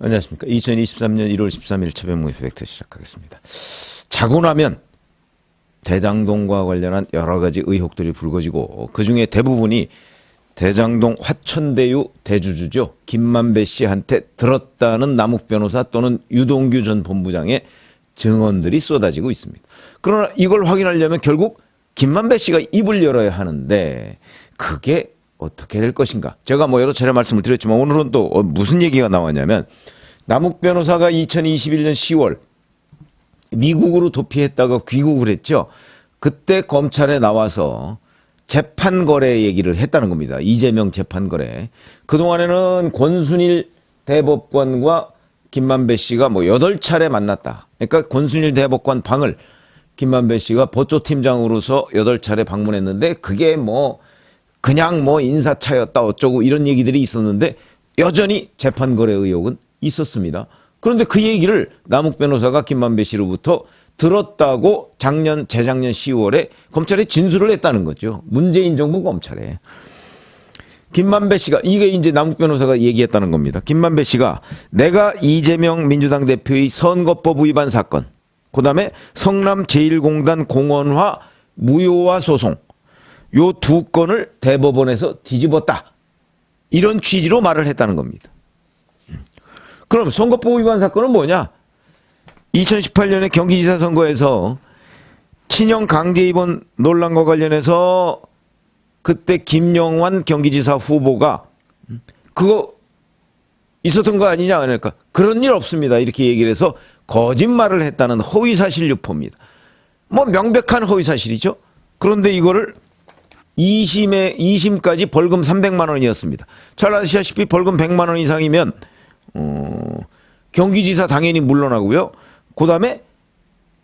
안녕하십니까. 2023년 1월 13일 최병무의 팩트 시작하겠습니다. 자고 나면 대장동과 관련한 여러 가지 의혹들이 불거지고 그중에 대부분이 대장동 화천대유 대주주죠. 김만배 씨한테 들었다는 남욱 변호사 또는 유동규 전 본부장의 증언들이 쏟아지고 있습니다. 그러나 이걸 확인하려면 결국 김만배 씨가 입을 열어야 하는데 그게 어떻게 될 것인가. 제가 여러 차례 말씀을 드렸지만 오늘은 또 무슨 얘기가 나왔냐면 남욱 변호사가 2021년 10월 미국으로 도피했다가 귀국을 했죠. 그때 검찰에 나와서 재판 거래 얘기를 했다는 겁니다. 이재명 재판 거래. 그동안에는 권순일 대법관과 김만배 씨가 8차례 만났다. 그러니까 권순일 대법관 방을 김만배 씨가 법조팀장으로서 8차례 방문했는데 그게 그냥 인사차였다 어쩌고 이런 얘기들이 있었는데 여전히 재판 거래 의혹은 있었습니다. 그런데 그 얘기를 남욱 변호사가 김만배 씨로부터 들었다고 재작년 10월에 검찰에 진술을 했다는 거죠. 문재인 정부 검찰에. 김만배 씨가 이게 이제 남욱 변호사가 얘기했다는 겁니다. 김만배 씨가 내가 이재명 민주당 대표의 선거법 위반 사건, 그다음에 성남 제1공단 공원화 무효화 소송 요 두 건을 대법원에서 뒤집었다. 이런 취지로 말을 했다는 겁니다. 그럼 선거법 위반 사건은 뭐냐? 2018년에 경기지사 선거에서 친형 강제 입원 논란과 관련해서 그때 김영환 경기지사 후보가 그거 있었던 거 아니냐 그러니까 그런 일 없습니다. 이렇게 얘기를 해서 거짓말을 했다는 허위사실 유포입니다. 명백한 허위사실이죠. 그런데 이거를 2심까지 벌금 300만 원이었습니다. 잘 아시다시피 벌금 100만 원 이상이면 경기지사 당연히 물러나고요. 그다음에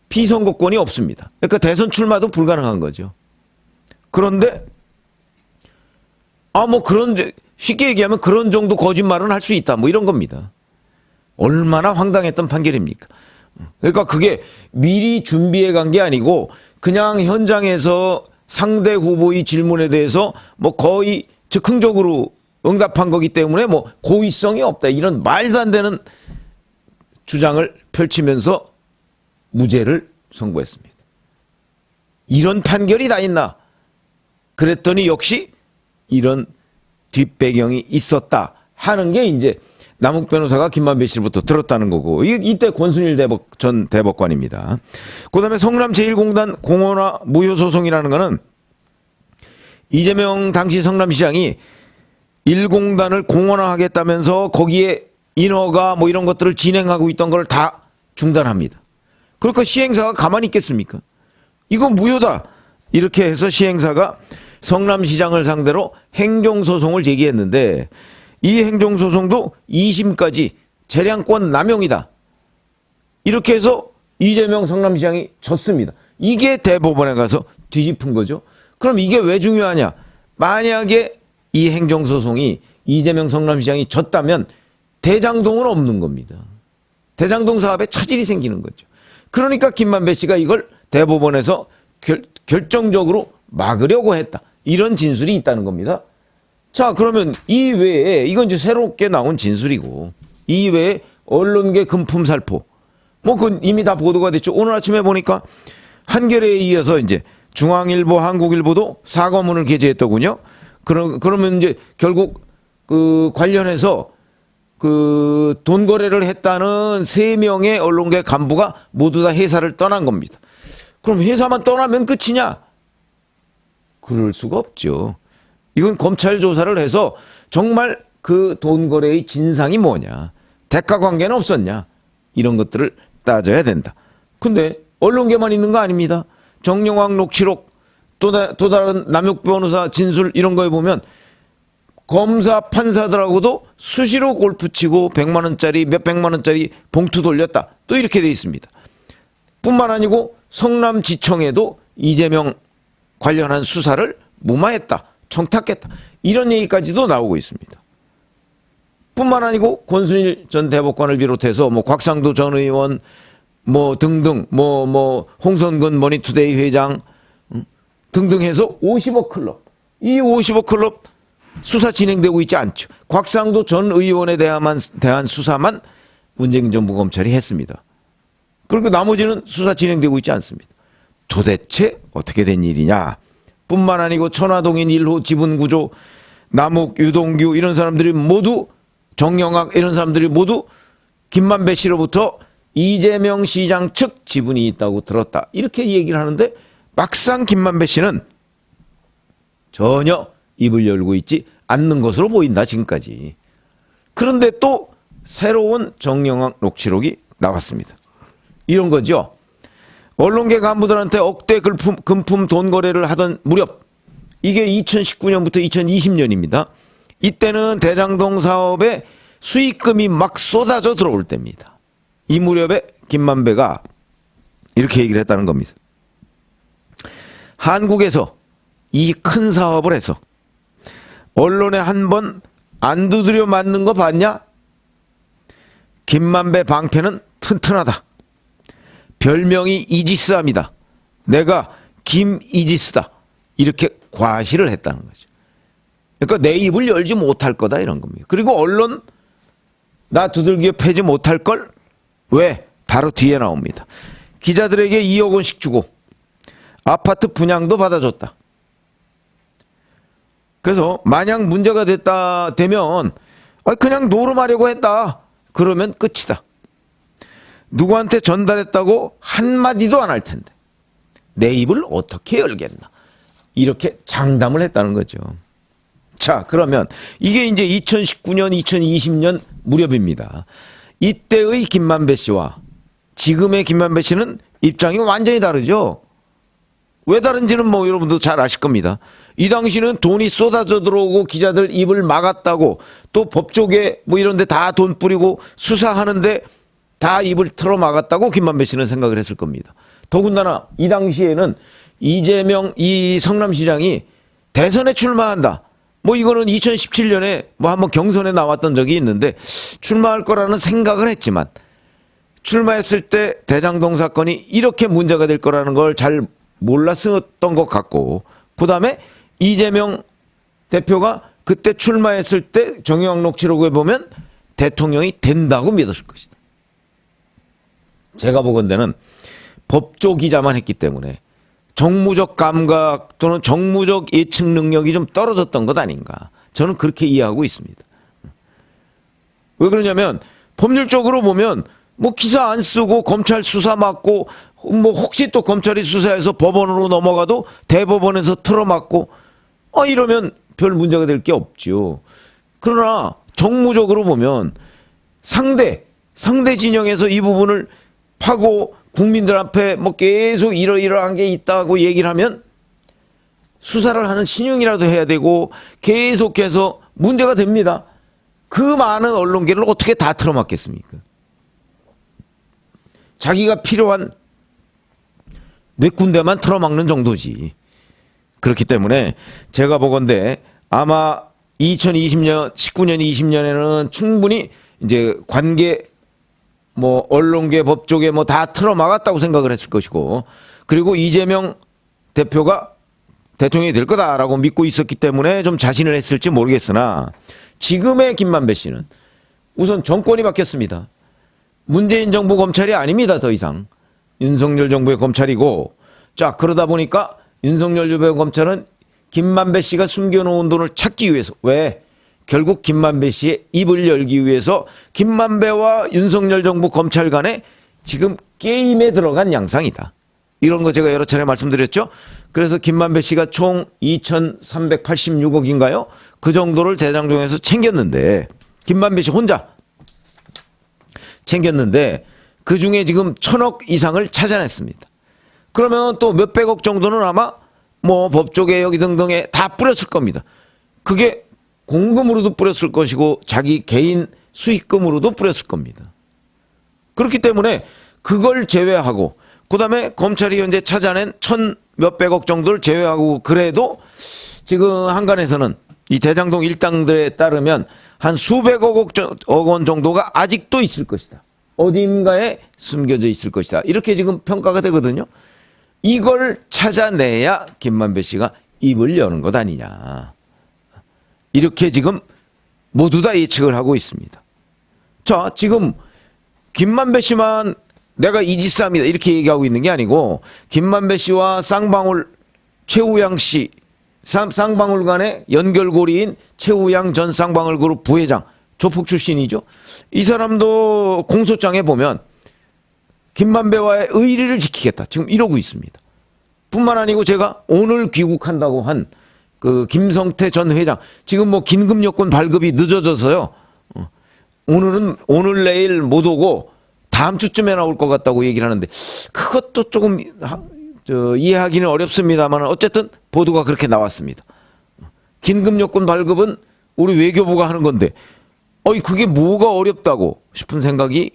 피선거권이 없습니다. 그러니까 대선 출마도 불가능한 거죠. 그런데 쉽게 얘기하면 그런 정도 거짓말은 할 수 있다. 이런 겁니다. 얼마나 황당했던 판결입니까? 그러니까 그게 미리 준비해 간 게 아니고 그냥 현장에서 상대 후보의 질문에 대해서 거의 즉흥적으로 응답한 거기 때문에 고의성이 없다. 이런 말도 안 되는 주장을 펼치면서 무죄를 선고했습니다. 이런 판결이 다 있나? 그랬더니 역시 이런 뒷배경이 있었다 하는 게 이제 남욱 변호사가 김만배 씨로부터 들었다는 거고 이때 권순일 전 대법관입니다. 그다음에 성남 제1공단 공원화 무효 소송이라는 거는 이재명 당시 성남시장이 1공단을 공원화하겠다면서 거기에 인허가 이런 것들을 진행하고 있던 걸 다 중단합니다. 그러니까 시행사가 가만히 있겠습니까? 이건 무효다. 이렇게 해서 시행사가 성남시장을 상대로 행정소송을 제기했는데 이 행정소송도 2심까지 재량권 남용이다. 이렇게 해서 이재명 성남시장이 졌습니다. 이게 대법원에 가서 뒤집은 거죠. 그럼 이게 왜 중요하냐? 만약에 이 행정소송이 이재명 성남시장이 졌다면 대장동은 없는 겁니다. 대장동 사업에 차질이 생기는 거죠. 그러니까 김만배 씨가 이걸 대법원에서 결정적으로 막으려고 했다. 이런 진술이 있다는 겁니다. 자, 그러면 이 외에 이건 이제 새롭게 나온 진술이고 이 외에 언론계 금품 살포 그건 이미 다 보도가 됐죠. 오늘 아침에 보니까 한겨레에 이어서 이제 중앙일보, 한국일보도 사과문을 게재했더군요. 그러면 이제 결국 관련해서 돈 거래를 했다는 3명의 언론계 간부가 모두 다 회사를 떠난 겁니다. 그럼 회사만 떠나면 끝이냐? 그럴 수가 없죠. 이건 검찰 조사를 해서 정말 그 돈 거래의 진상이 뭐냐, 대가 관계는 없었냐, 이런 것들을 따져야 된다. 근데 언론계만 있는 거 아닙니다. 정영학 녹취록, 또 다른 남욱 변호사 진술 이런 거에 보면 검사 판사들하고도 수시로 골프 치고 100만 원짜리 몇백만 원짜리 봉투 돌렸다. 또 이렇게 돼 있습니다. 뿐만 아니고 성남지청에도 이재명 관련한 수사를 무마했다. 청탁했다. 이런 얘기까지도 나오고 있습니다. 뿐만 아니고 권순일 전 대법관을 비롯해서 곽상도 전 의원 등등 홍성근 머니투데이 회장 등등 해서 50억 클럽. 이 50억 클럽 수사 진행되고 있지 않죠. 곽상도 전 의원에 대한 수사만 문재인 정부 검찰이 했습니다. 그리고 나머지는 수사 진행되고 있지 않습니다. 도대체 어떻게 된 일이냐? 뿐만 아니고 천화동인 1호 지분구조, 남욱, 유동규 이런 사람들이 모두, 정영학 이런 사람들이 모두 김만배 씨로부터 이재명 시장 측 지분이 있다고 들었다. 이렇게 얘기를 하는데 막상 김만배 씨는 전혀 입을 열고 있지 않는 것으로 보인다, 지금까지. 그런데 또 새로운 정영학 녹취록이 나왔습니다. 이런 거죠. 언론계 간부들한테 억대 금품 돈 거래를 하던 무렵, 이게 2019년부터 2020년입니다. 이때는 대장동 사업에 수익금이 막 쏟아져 들어올 때입니다. 이 무렵에 김만배가 이렇게 얘기를 했다는 겁니다. 한국에서 이 큰 사업을 해서 언론에 한 번 안 두드려 맞는 거 봤냐? 김만배 방패는 튼튼하다. 별명이 이지스함이다. 내가 김이지스다. 이렇게 과시를 했다는 거죠. 그러니까 내 입을 열지 못할 거다, 이런 겁니다. 그리고 언론 나 두들겨 패지 못할 걸? 왜? 바로 뒤에 나옵니다. 기자들에게 2억 원씩 주고 아파트 분양도 받아줬다. 그래서 만약 문제가 되면 그냥 노름하려고 했다. 그러면 끝이다. 누구한테 전달했다고 한마디도 안 할 텐데 내 입을 어떻게 열겠나. 이렇게 장담을 했다는 거죠. 자, 그러면 이게 이제 2019년, 2020년 무렵입니다. 이때의 김만배 씨와 지금의 김만배 씨는 입장이 완전히 다르죠. 왜 다른지는 뭐 여러분도 잘 아실 겁니다. 이 당시는 돈이 쏟아져 들어오고 기자들 입을 막았다고, 또 법조계 뭐 이런 데 다 돈 뿌리고 수사하는데 다 입을 틀어 막았다고 김만배 씨는 생각을 했을 겁니다. 더군다나 이 당시에는 이재명 이 성남시장이 대선에 출마한다. 뭐 이거는 2017년에 뭐 한번 경선에 나왔던 적이 있는데 출마할 거라는 생각을 했지만 출마했을 때 대장동 사건이 이렇게 문제가 될 거라는 걸 잘 몰랐었던 것 같고, 그 다음에 이재명 대표가 그때 출마했을 때 정영학 녹취록에 보면 대통령이 된다고 믿었을 것이다. 제가 보건대는 법조 기자만 했기 때문에 정무적 감각 또는 정무적 예측 능력이 좀 떨어졌던 것 아닌가. 저는 그렇게 이해하고 있습니다. 왜 그러냐면 법률적으로 보면 뭐 기사 안 쓰고 검찰 수사 맡고 뭐 혹시 또 검찰이 수사해서 법원으로 넘어가도 대법원에서 틀어막고 이러면 별 문제가 될 게 없죠. 그러나 정무적으로 보면 상대 진영에서 이 부분을 파고 국민들 앞에 뭐 계속 이러이러한 게 있다고 얘기를 하면 수사를 하는 신용이라도 해야 되고 계속해서 문제가 됩니다. 그 많은 언론계를 어떻게 다 틀어막겠습니까? 자기가 필요한 몇 군데만 틀어막는 정도지. 그렇기 때문에 제가 보건대 아마 2020년, 19년, 20년에는 충분히 이제 관계 뭐 언론계, 법조계 뭐 다 틀어막았다고 생각을 했을 것이고, 그리고 이재명 대표가 대통령이 될 거다라고 믿고 있었기 때문에 좀 자신을 했을지 모르겠으나 지금의 김만배 씨는 우선 정권이 바뀌었습니다. 문재인 정부 검찰이 아닙니다. 더 이상 윤석열 정부의 검찰이고, 자, 그러다 보니까 윤석열 정부의 검찰은 김만배 씨가 숨겨놓은 돈을 찾기 위해서, 왜? 결국 김만배 씨의 입을 열기 위해서 김만배와 윤석열 정부 검찰 간에 지금 게임에 들어간 양상이다. 이런 거 제가 여러 차례 말씀드렸죠. 그래서 김만배 씨가 총 2,386억인가요? 그 정도를 대장동에서 챙겼는데, 김만배 씨 혼자 챙겼는데 그 중에 지금 1,000억 이상을 찾아냈습니다. 그러면 또 몇백억 정도는 아마 뭐 법조개혁 등등에 다 뿌렸을 겁니다. 그게 공금으로도 뿌렸을 것이고 자기 개인 수익금으로도 뿌렸을 겁니다. 그렇기 때문에 그걸 제외하고, 그 다음에 검찰이 현재 찾아낸 1,몇백억 정도를 제외하고, 그래도 지금 한간에서는 이 대장동 일당들에 따르면 한 수백억 원 정도가 아직도 있을 것이다. 어딘가에 숨겨져 있을 것이다. 이렇게 지금 평가가 되거든요. 이걸 찾아내야 김만배 씨가 입을 여는 것 아니냐. 이렇게 지금 모두 다 예측을 하고 있습니다. 자, 지금 김만배 씨만 내가 이지사입니다 이렇게 얘기하고 있는 게 아니고 김만배 씨와 쌍방울 최우양 씨 쌍방울 간의 연결고리인 최우양 전 쌍방울 그룹 부회장 조폭 출신이죠. 이 사람도 공소장에 보면 김만배와의 의리를 지키겠다 지금 이러고 있습니다. 뿐만 아니고 제가 오늘 귀국한다고 한 그 김성태 전 회장 지금 뭐 긴급 여권 발급이 늦어져서요. 오늘 내일 못 오고 다음 주쯤에 나올 것 같다고 얘기를 하는데 그것도 조금 이해하기는 어렵습니다만 어쨌든 보도가 그렇게 나왔습니다. 긴급 여권 발급은 우리 외교부가 하는 건데 그게 뭐가 어렵다고 싶은 생각이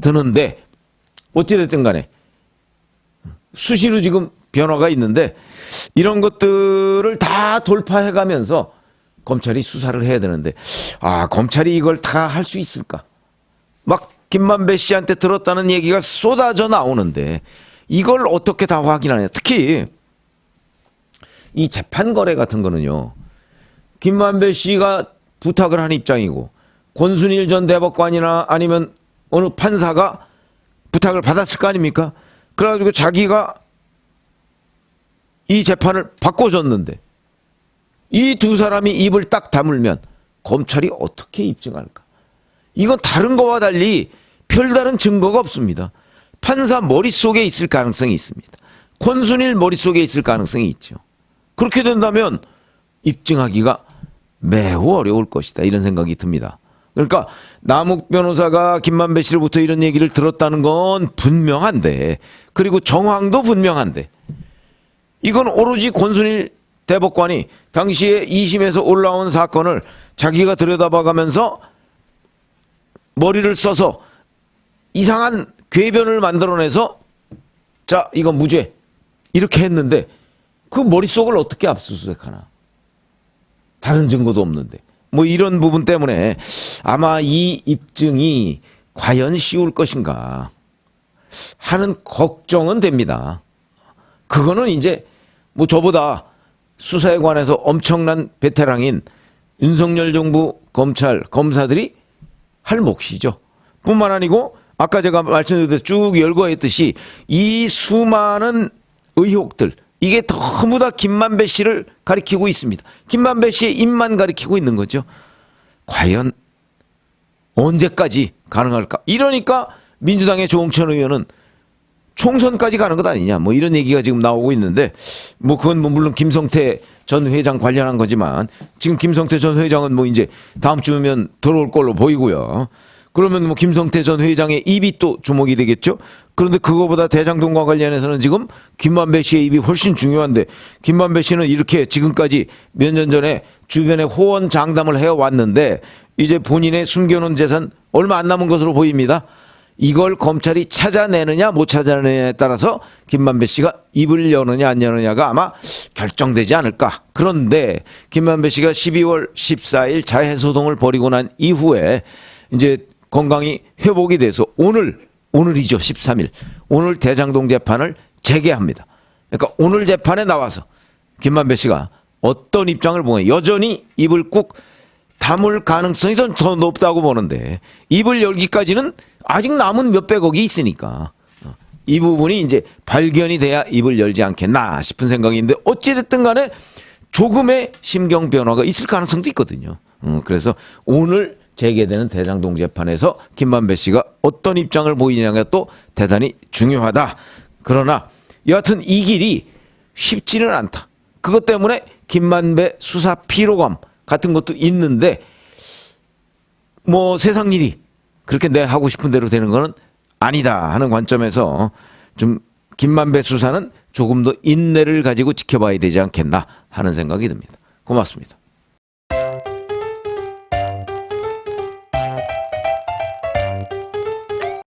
드는데 어찌됐든 간에 수시로 지금 변화가 있는데 이런 것들을 다 돌파해 가면서 검찰이 수사를 해야 되는데 검찰이 이걸 다 할 수 있을까? 막 김만배 씨한테 들었다는 얘기가 쏟아져 나오는데 이걸 어떻게 다 확인하냐. 특히 이 재판 거래 같은 거는요. 김만배 씨가 부탁을 한 입장이고 권순일 전 대법관이나 아니면 어느 판사가 부탁을 받았을 거 아닙니까? 그래가지고 자기가 이 재판을 바꿔줬는데 이 두 사람이 입을 딱 다물면 검찰이 어떻게 입증할까? 이건 다른 거와 달리 별다른 증거가 없습니다. 판사 머릿속에 있을 가능성이 있습니다. 권순일 머릿속에 있을 가능성이 있죠. 그렇게 된다면 입증하기가 매우 어려울 것이다. 이런 생각이 듭니다. 그러니까 남욱 변호사가 김만배 씨로부터 이런 얘기를 들었다는 건 분명한데 그리고 정황도 분명한데 이건 오로지 권순일 대법관이 당시에 2심에서 올라온 사건을 자기가 들여다봐가면서 머리를 써서 이상한 궤변을 만들어내서 자 이건 무죄 이렇게 했는데 그 머릿속을 어떻게 압수수색하나. 다른 증거도 없는데 뭐 이런 부분 때문에 아마 이 입증이 과연 쉬울 것인가 하는 걱정은 됩니다. 그거는 이제 뭐 저보다 수사에 관해서 엄청난 베테랑인 윤석열 정부 검찰 검사들이 할 몫이죠. 뿐만 아니고 아까 제가 말씀드렸듯이 쭉 열거했듯이 이 수많은 의혹들 이게 전부 다 김만배 씨를 가리키고 있습니다. 김만배 씨의 입만 가리키고 있는 거죠. 과연 언제까지 가능할까? 이러니까 민주당의 조홍천 의원은 총선까지 가는 것 아니냐 뭐 이런 얘기가 지금 나오고 있는데 뭐 그건 뭐 물론 김성태 전 회장 관련한 거지만 지금 김성태 전 회장은 뭐 이제 다음 주면 들어올 걸로 보이고요. 그러면 뭐 김성태 전 회장의 입이 또 주목이 되겠죠. 그런데 그거보다 대장동과 관련해서는 지금 김만배 씨의 입이 훨씬 중요한데 김만배 씨는 이렇게 지금까지 몇 년 전에 주변에 호언 장담을 해왔는데 이제 본인의 숨겨놓은 재산 얼마 안 남은 것으로 보입니다. 이걸 검찰이 찾아내느냐 못 찾아내느냐에 따라서 김만배 씨가 입을 여느냐 안 여느냐가 아마 결정되지 않을까. 그런데 김만배 씨가 12월 14일 자해소동을 벌이고 난 이후에 이제 건강이 회복이 돼서 오늘이죠. 13일. 오늘 대장동 재판을 재개합니다. 그러니까 오늘 재판에 나와서 김만배 씨가 어떤 입장을 보면 여전히 입을 꾹 다물 가능성이 더 높다고 보는데 입을 열기까지는 아직 남은 몇백억이 있으니까 이 부분이 이제 발견이 돼야 입을 열지 않겠나 싶은 생각이 있는데 어찌됐든 간에 조금의 심경 변화가 있을 가능성도 있거든요. 그래서 오늘 재개되는 대장동 재판에서 김만배 씨가 어떤 입장을 보이느냐가 또 대단히 중요하다. 그러나 여하튼 이 길이 쉽지는 않다. 그것 때문에 김만배 수사 피로감 같은 것도 있는데 뭐 세상 일이 그렇게 내 하고 싶은 대로 되는 거는 아니다 하는 관점에서 좀 김만배 수사는 조금 더 인내를 가지고 지켜봐야 되지 않겠나 하는 생각이 듭니다. 고맙습니다.